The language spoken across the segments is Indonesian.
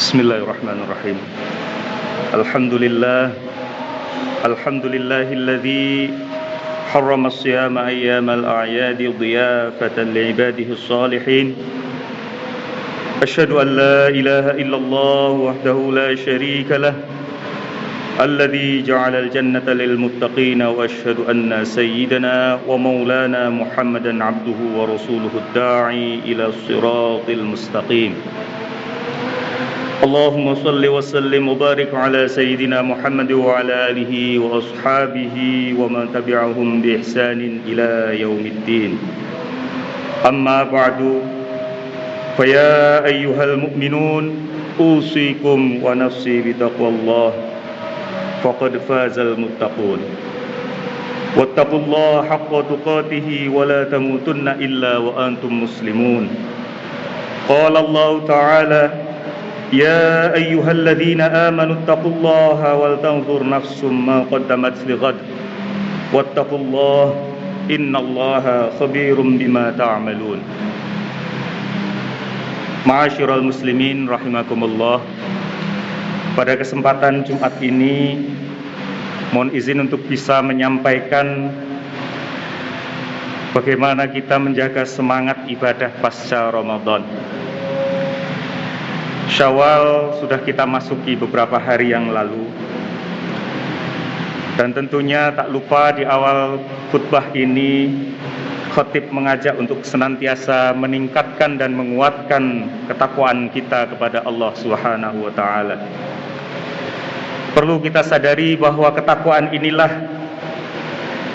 Bismillahirrahmanirrahim. Alhamdulillah. Alhamdulillahilladzi harrama as-siyama ayyamal a'yadi dhiyafatan li'ibadihi as-salihin. Asyhadu an la ilaha illallah wahdahu la syarika lah. Alladzi ja'ala al-jannata lil muttaqin wa asyhadu anna sayyidana wa maulana Muhammadan 'abduhu wa rasuluhu ad-da'i ila as-siratil mustaqim. Allahumma salli wa sallim wa barik ala sayyidina Muhammad wa ala alihi wa ashabihi wa man tabi'ahum bi ihsanin ila yaumiddin. Amma ba'du, fa ya ayyuhal mu'minun usikum wa nafsi bi taqwallah faqad fazal muttaqun. Wattaqullaha haqqa tuqatih wa la tamutunna illa wa antum muslimun. Qala Allah ta'ala: Ya ayyuhalladzina amanu taqullaha wal tanzur nafsum ma qaddamat lighad wattaqullaha innallaha khabirum bima ta'malun. Ma'asyiral muslimin rahimakumullah. Pada kesempatan Jumat ini mohon izin untuk bisa menyampaikan bagaimana kita menjaga semangat ibadah pasca Ramadan. Syawal sudah kita masuki beberapa hari yang lalu. Dan tentunya tak lupa di awal khutbah ini khatib mengajak untuk senantiasa meningkatkan dan menguatkan ketakwaan kita kepada Allah Subhanahu wa taala. Perlu kita sadari bahwa ketakwaan inilah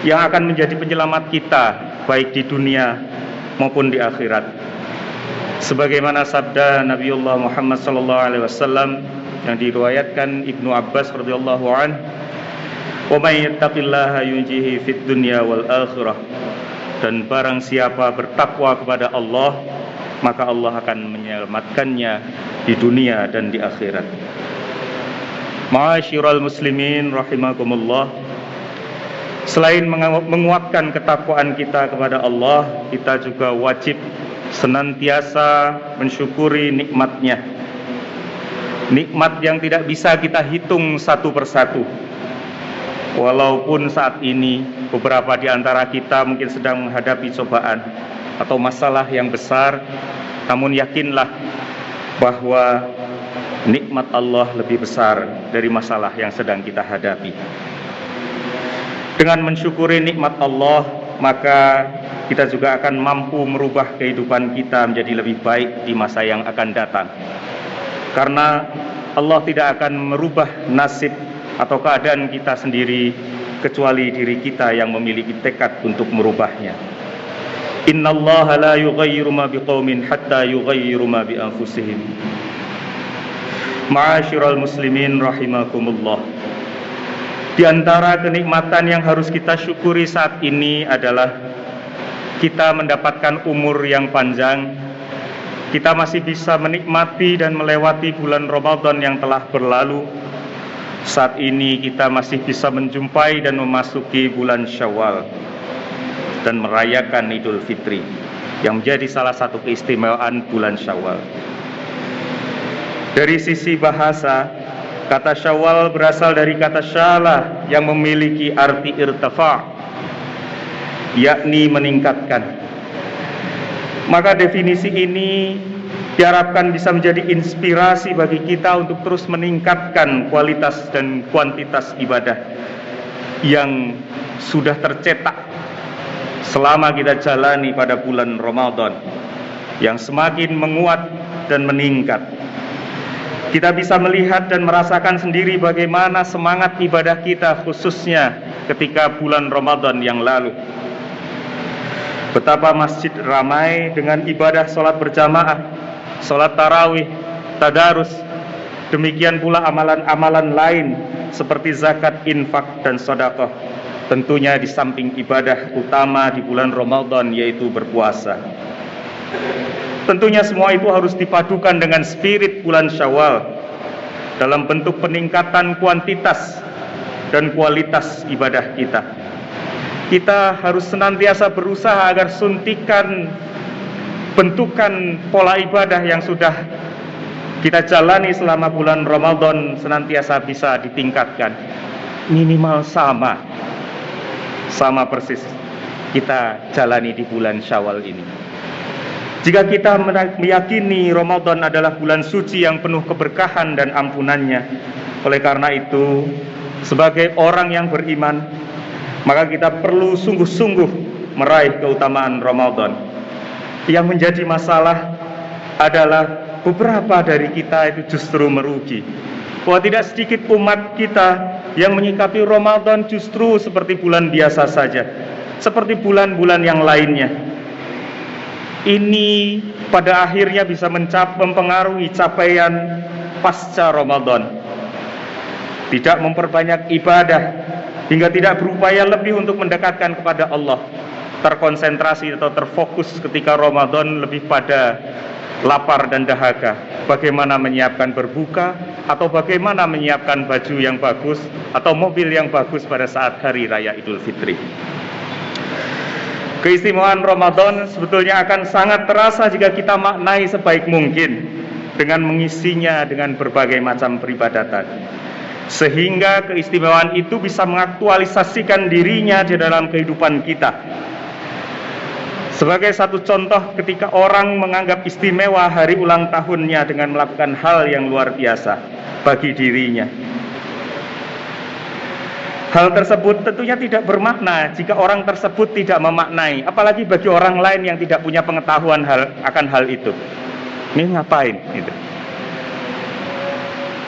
yang akan menjadi penyelamat kita baik di dunia maupun di akhirat. Sebagaimana sabda Nabiullah Muhammad sallallahu alaihi wasallam yang diriwayatkan Ibnu Abbas radhiyallahu anhu, "Wa may yattaqillaha yunjihi fid dunya wal akhirah." Dan barang siapa bertakwa kepada Allah, maka Allah akan menyelamatkannya di dunia dan di akhirat. Ma'asyiral muslimin rahimakumullah. Selain menguatkan ketakwaan kita kepada Allah, kita juga wajib senantiasa mensyukuri nikmatnya. Nikmat yang tidak bisa kita hitung satu persatu. Walaupun saat ini beberapa di antara kita mungkin sedang menghadapi cobaan atau masalah yang besar, namun yakinlah bahwa nikmat Allah lebih besar dari masalah yang sedang kita hadapi. Dengan mensyukuri nikmat Allah, maka kita juga akan mampu merubah kehidupan kita menjadi lebih baik di masa yang akan datang. Karena Allah tidak akan merubah nasib atau keadaan kita sendiri kecuali diri kita yang memiliki tekad untuk merubahnya. Innallaha la yughayyiru ma biqaumin hatta yughayyiru ma bi anfusihim. Ma'asyiral muslimin rahimakumullah. Di antara kenikmatan yang harus kita syukuri saat ini adalah kita mendapatkan umur yang panjang. Kita masih bisa menikmati dan melewati bulan Ramadan yang telah berlalu. Saat ini kita masih bisa menjumpai dan memasuki bulan Syawal dan merayakan Idul Fitri yang menjadi salah satu keistimewaan bulan Syawal. Dari sisi bahasa, kata Syawal berasal dari kata syala yang memiliki arti irtifa', yakni meningkatkan. Maka definisi ini diharapkan bisa menjadi inspirasi bagi kita untuk terus meningkatkan kualitas dan kuantitas ibadah yang sudah tercetak selama kita jalani pada bulan Ramadan, yang semakin menguat dan meningkat. Kita bisa melihat dan merasakan sendiri bagaimana semangat ibadah kita khususnya ketika bulan Ramadan yang lalu. Betapa masjid ramai dengan ibadah sholat berjamaah, sholat tarawih, tadarus. Demikian pula amalan-amalan lain seperti zakat, infak, dan sedekah. Tentunya di samping ibadah utama di bulan Ramadan yaitu berpuasa. Tentunya semua itu harus dipadukan dengan spirit bulan Syawal dalam bentuk peningkatan kuantitas dan kualitas ibadah kita. Kita harus senantiasa berusaha agar suntikan bentukan pola ibadah yang sudah kita jalani selama bulan Ramadan senantiasa bisa ditingkatkan, minimal sama persis kita jalani di bulan Syawal ini. Jika kita meyakini Ramadan adalah bulan suci yang penuh keberkahan dan ampunannya, oleh karena itu, sebagai orang yang beriman, maka kita perlu sungguh-sungguh meraih keutamaan Ramadan. Yang menjadi masalah adalah beberapa dari kita itu justru merugi. Bahwa tidak sedikit umat kita yang menyikapi Ramadan justru seperti bulan biasa saja, seperti bulan-bulan yang lainnya. Ini pada akhirnya bisa mempengaruhi capaian pasca Ramadan. Tidak memperbanyak ibadah, hingga tidak berupaya lebih untuk mendekatkan kepada Allah. Terkonsentrasi atau terfokus ketika Ramadan lebih pada lapar dan dahaga. Bagaimana menyiapkan berbuka, atau bagaimana menyiapkan baju yang bagus, atau mobil yang bagus pada saat hari raya Idul Fitri. Keistimewaan Ramadan sebetulnya akan sangat terasa jika kita maknai sebaik mungkin dengan mengisinya dengan berbagai macam peribadatan, sehingga keistimewaan itu bisa mengaktualisasikan dirinya di dalam kehidupan kita. Sebagai satu contoh, ketika orang menganggap istimewa hari ulang tahunnya dengan melakukan hal yang luar biasa bagi dirinya, hal tersebut tentunya tidak bermakna jika orang tersebut tidak memaknai, apalagi bagi orang lain yang tidak punya pengetahuan akan hal itu. Ini ngapain? Gitu.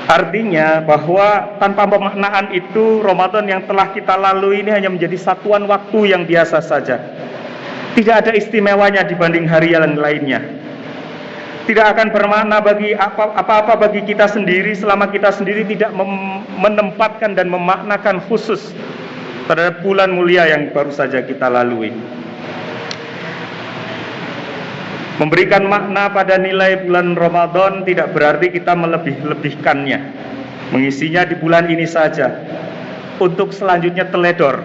Artinya bahwa tanpa pemaknaan itu, Ramadan yang telah kita lalui ini hanya menjadi satuan waktu yang biasa saja. Tidak ada istimewanya dibanding hari yang lainnya. Tidak akan bermakna bagi apa-apa bagi kita sendiri selama kita sendiri tidak menempatkan dan memaknakan khusus terhadap bulan mulia yang baru saja kita lalui. Memberikan makna pada nilai bulan Ramadan tidak berarti kita melebih-lebihkannya, mengisinya di bulan ini saja, untuk selanjutnya teledor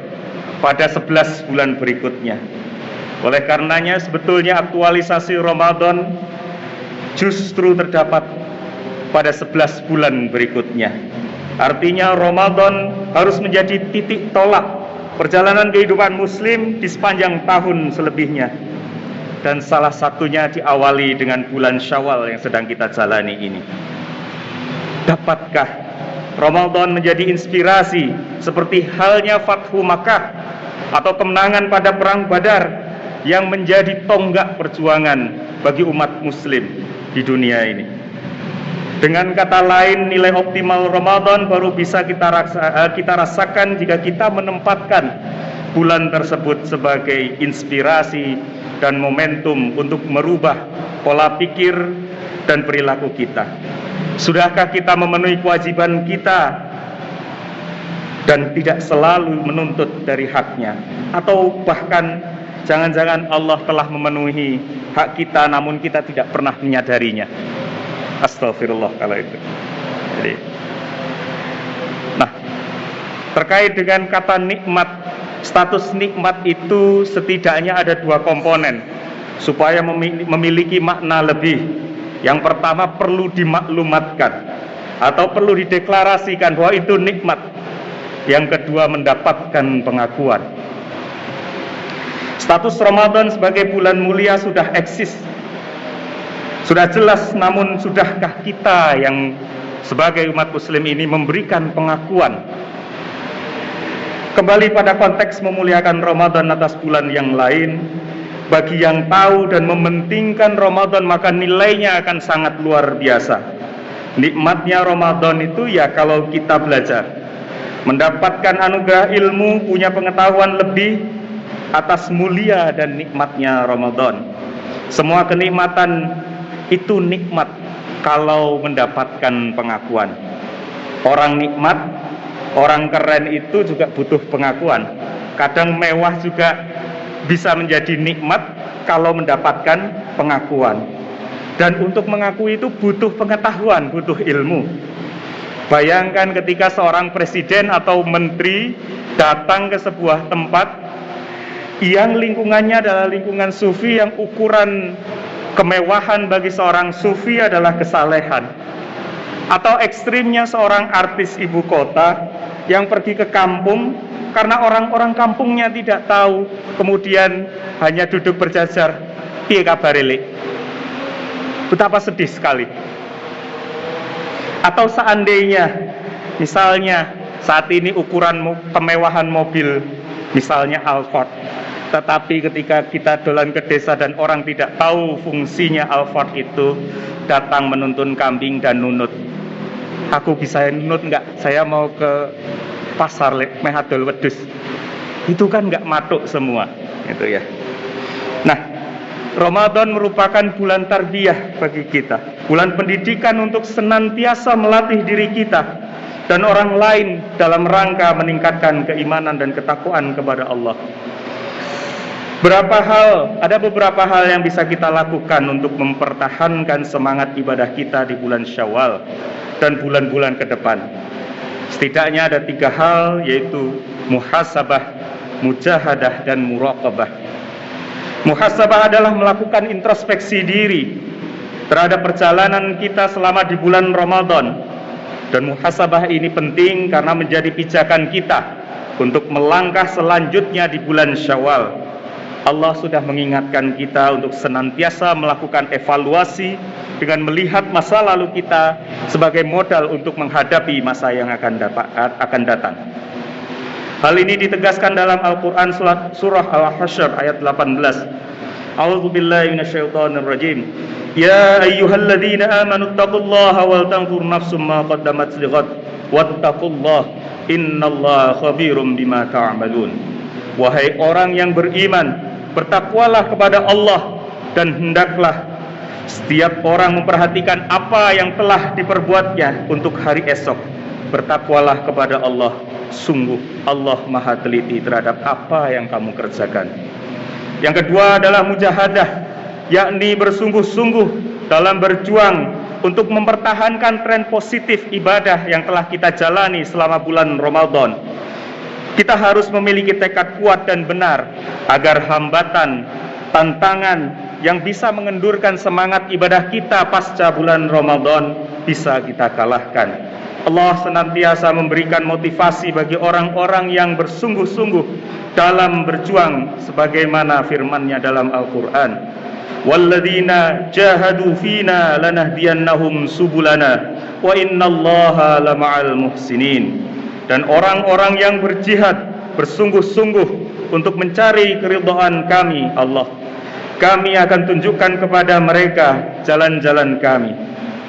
pada 11 bulan berikutnya. Oleh karenanya sebetulnya aktualisasi Ramadan justru terdapat pada 11 bulan berikutnya. Artinya Ramadan harus menjadi titik tolak perjalanan kehidupan muslim di sepanjang tahun selebihnya. Dan salah satunya diawali dengan bulan Syawal yang sedang kita jalani ini. Dapatkah Ramadan menjadi inspirasi seperti halnya Fathu Makkah atau kemenangan pada Perang Badar yang menjadi tonggak perjuangan bagi umat muslim di dunia ini? Dengan kata lain, nilai optimal Ramadan baru bisa kita rasakan jika kita menempatkan bulan tersebut sebagai inspirasi dan momentum untuk merubah pola pikir dan perilaku kita. Sudahkah kita memenuhi kewajiban kita dan tidak selalu menuntut dari haknya? Atau bahkan jangan-jangan Allah telah memenuhi hak kita namun kita tidak pernah menyadarinya? Astagfirullah kalau itu. Jadi, terkait dengan kata nikmat, status nikmat itu setidaknya ada dua komponen supaya memiliki makna lebih. Yang pertama, perlu dimaklumatkan atau perlu dideklarasikan bahwa itu nikmat. Yang kedua, mendapatkan pengakuan. Status Ramadan sebagai bulan mulia sudah eksis, sudah jelas, namun sudahkah kita yang sebagai umat muslim ini memberikan pengakuan? Kembali pada konteks memuliakan Ramadan atas bulan yang lain, bagi yang tahu dan mementingkan Ramadan maka nilainya akan sangat luar biasa. Nikmatnya Ramadan itu ya kalau kita belajar, mendapatkan anugerah ilmu, punya pengetahuan lebih atas mulia dan nikmatnya Ramadan. Semua kenikmatan itu nikmat kalau mendapatkan pengakuan. Orang nikmat, orang keren itu juga butuh pengakuan. Kadang mewah juga bisa menjadi nikmat kalau mendapatkan pengakuan. Dan untuk mengakui itu butuh pengetahuan, butuh ilmu. Bayangkan ketika seorang presiden atau menteri datang ke sebuah tempat yang lingkungannya adalah lingkungan sufi, yang ukuran kemewahan bagi seorang sufi adalah kesalehan. Atau ekstrimnya seorang artis ibu kota yang pergi ke kampung karena orang-orang kampungnya tidak tahu, kemudian hanya duduk berjajar, piye kabare Lek? Betapa sedih sekali. Atau seandainya, misalnya saat ini ukuran kemewahan mobil, misalnya Alphard, tetapi ketika kita dolan ke desa dan orang tidak tahu fungsinya Alphard itu, datang menuntun kambing dan nunut. Aku bisa nunut enggak? Saya mau ke pasar mehadol wedus. Itu kan enggak matuk semua, itu ya. Nah, Ramadan merupakan bulan tarbiyah bagi kita, bulan pendidikan untuk senantiasa melatih diri kita dan orang lain dalam rangka meningkatkan keimanan dan ketakwaan kepada Allah. Ada beberapa hal yang bisa kita lakukan untuk mempertahankan semangat ibadah kita di bulan Syawal dan bulan-bulan ke depan. Setidaknya ada 3 hal, yaitu muhasabah, mujahadah, dan muraqabah. Muhasabah adalah melakukan introspeksi diri terhadap perjalanan kita selama di bulan Ramadan. Dan muhasabah ini penting karena menjadi pijakan kita untuk melangkah selanjutnya di bulan Syawal. Allah sudah mengingatkan kita untuk senantiasa melakukan evaluasi dengan melihat masa lalu kita sebagai modal untuk menghadapi masa yang akan datang. Hal ini ditegaskan dalam Al-Quran surah Al-Hasyr ayat 18. A'udzu billahi minasyaitonir rajim. Ya ayyuhalladzina amanu taqullaha wal tanzur nafsum ma qaddamat lighad wattaqullaha innallaha khabirum bima ta'malun. Wahai orang yang beriman, bertakwalah kepada Allah dan hendaklah setiap orang memperhatikan apa yang telah diperbuatnya untuk hari esok. Bertakwalah kepada Allah, sungguh Allah Maha teliti terhadap apa yang kamu kerjakan. Yang kedua adalah mujahadah, yakni bersungguh-sungguh dalam berjuang untuk mempertahankan tren positif ibadah yang telah kita jalani selama bulan Ramadan. Kita harus memiliki tekad kuat dan benar agar hambatan, tantangan yang bisa mengendurkan semangat ibadah kita pasca bulan Ramadan bisa kita kalahkan. Allah senantiasa memberikan motivasi bagi orang-orang yang bersungguh-sungguh dalam berjuang sebagaimana firman-Nya dalam Al-Quran. Walladzina jahadu fina lanahdiyannahum subulana wa innallaha lama'al muhsinin. Dan orang-orang yang berjihad bersungguh-sungguh untuk mencari keridhaan kami Allah, kami akan tunjukkan kepada mereka jalan-jalan kami,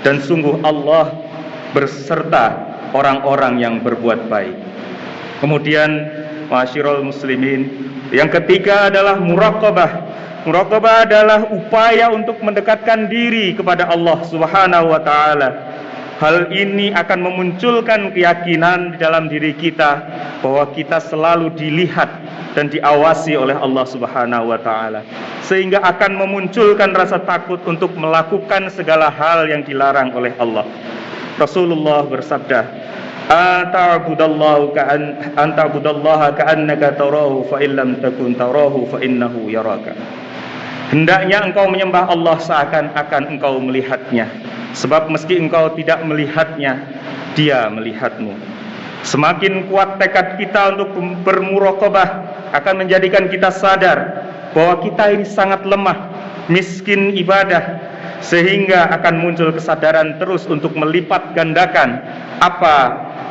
dan sungguh Allah berserta orang-orang yang berbuat baik. Kemudian ma'asyiral muslimin, yang ketiga adalah muraqabah. Muraqabah adalah upaya untuk mendekatkan diri kepada Allah Subhanahu wa taala. Hal ini akan memunculkan keyakinan di dalam diri kita bahwa kita selalu dilihat dan diawasi oleh Allah Subhanahu wa taala, sehingga akan memunculkan rasa takut untuk melakukan segala hal yang dilarang oleh Allah. Rasulullah bersabda, "Anta'budallaha ka'annaka tarahu fa illam takun tarahu fa innahu yaraka." Hendaknya engkau menyembah Allah seakan-akan engkau melihatnya, sebab meski engkau tidak melihatnya, Dia melihatmu. Semakin kuat tekad kita untuk bermuraqabah akan menjadikan kita sadar bahwa kita ini sangat lemah, miskin ibadah, sehingga akan muncul kesadaran terus untuk melipat gandakan apa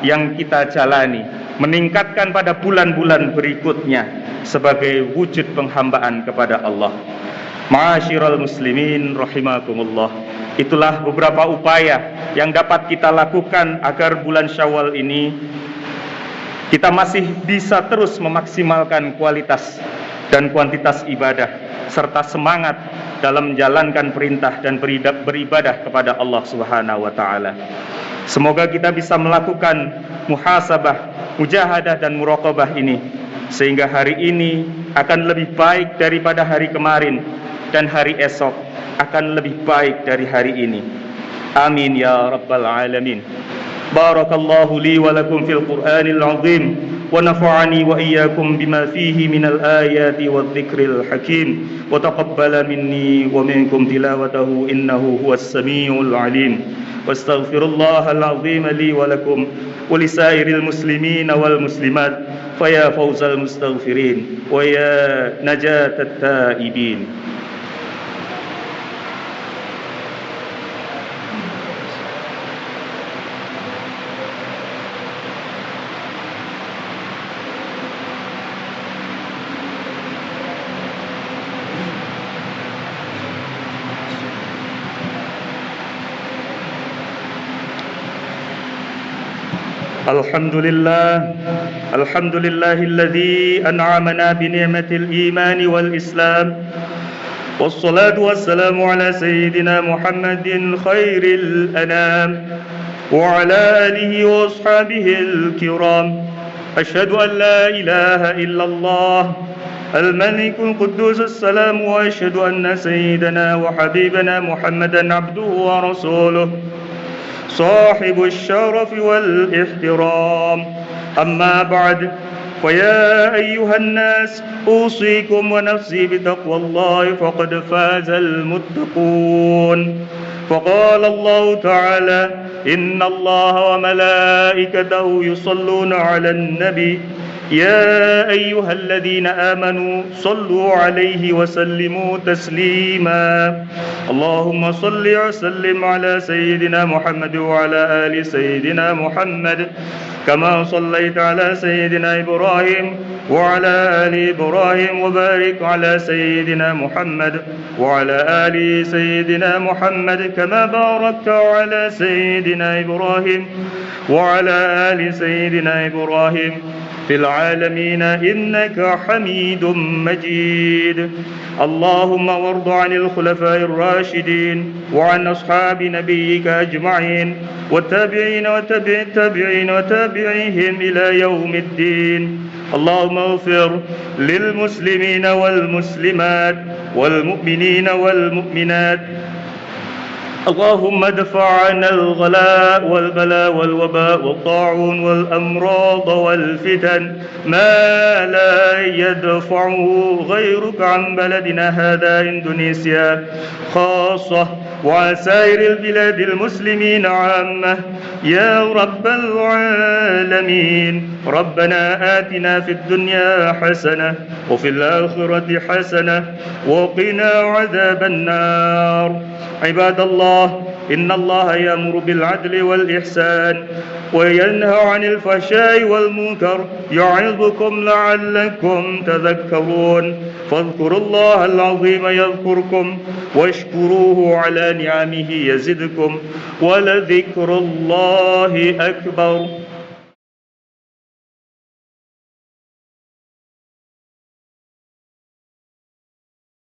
yang kita jalani, meningkatkan pada bulan-bulan berikutnya sebagai wujud penghambaan kepada Allah. Ma'asyiral muslimin rahimakumullah. Itulah beberapa upaya yang dapat kita lakukan agar bulan Syawal ini kita masih bisa terus memaksimalkan kualitas dan kuantitas ibadah serta semangat dalam menjalankan perintah dan beribadah kepada Allah Subhanahu wa taala. Semoga kita bisa melakukan muhasabah, mujahadah dan muraqabah ini sehingga hari ini akan lebih baik daripada hari kemarin dan hari esok akan lebih baik dari hari ini. Amin ya rabbal alamin. Barakallahu li wa lakum fil Qur'anil azim wa nafa'ani wa iyyakum bima fihi minal ayati wadh-dhikril hakim wa taqabbala minni wa minkum tilawatahu innahu huwas samiul alim. واستغفر الله العظيم لي ولكم ولسائر المسلمين والمسلمات فيا فوز المستغفرين ويا نجاة التائبين. الحمد لله الذي أنعمنا بنعمة الإيمان والإسلام، والصلاة والسلام على سيدنا محمد خير الأنام وعلى آله وأصحابه الكرام. أشهد أن لا إله إلا الله الملك القدوس السلام، وأشهد أن سيدنا وحبيبنا محمدا عبده ورسوله صاحب الشرف والاحترام. أما بعد، فيا أيها الناس أوصيكم ونفسي بتقوى الله فقد فاز المتقون. فقال الله تعالى: إن الله وملائكته يصلون على النبي يا أيها الذين آمنوا صلوا عليه وسلموا تسليما. اللهم صل وسلم على سيدنا محمد وعلى آل سيدنا محمد كما صليت على سيدنا إبراهيم وعلى آل إبراهيم، وبارك على سيدنا محمد وعلى آل سيدنا محمد كما باركت على سيدنا إبراهيم وعلى آل سيدنا إبراهيم في العالمين إنك حميد مجيد. اللهم وارض عن الخلفاء الراشدين وعن أصحاب نبيك أجمعين والتابعين وتابع التابعين وتابعيهم إلى يوم الدين. اللهم اغفر للمسلمين والمسلمات والمؤمنين والمؤمنات. اللهم ادفع عنا الغلاء والبلاء والوباء والطاعون والأمراض والفتن ما لا يدفعه غيرك عن بلدنا هذا إندونيسيا خاصة، وعن سائر البلاد المسلمين عامة يا رب العالمين. ربنا آتنا في الدنيا حسنة وفي الآخرة حسنة وقنا عذاب النار. عباد الله، إن الله يأمر بالعدل والإحسان وينهى عن الفحشاء والمنكر يعظكم لعلكم تذكرون. فاذكروا الله العظيم يذكركم واشكروه على نعمه يزدكم ولذكر الله أكبر.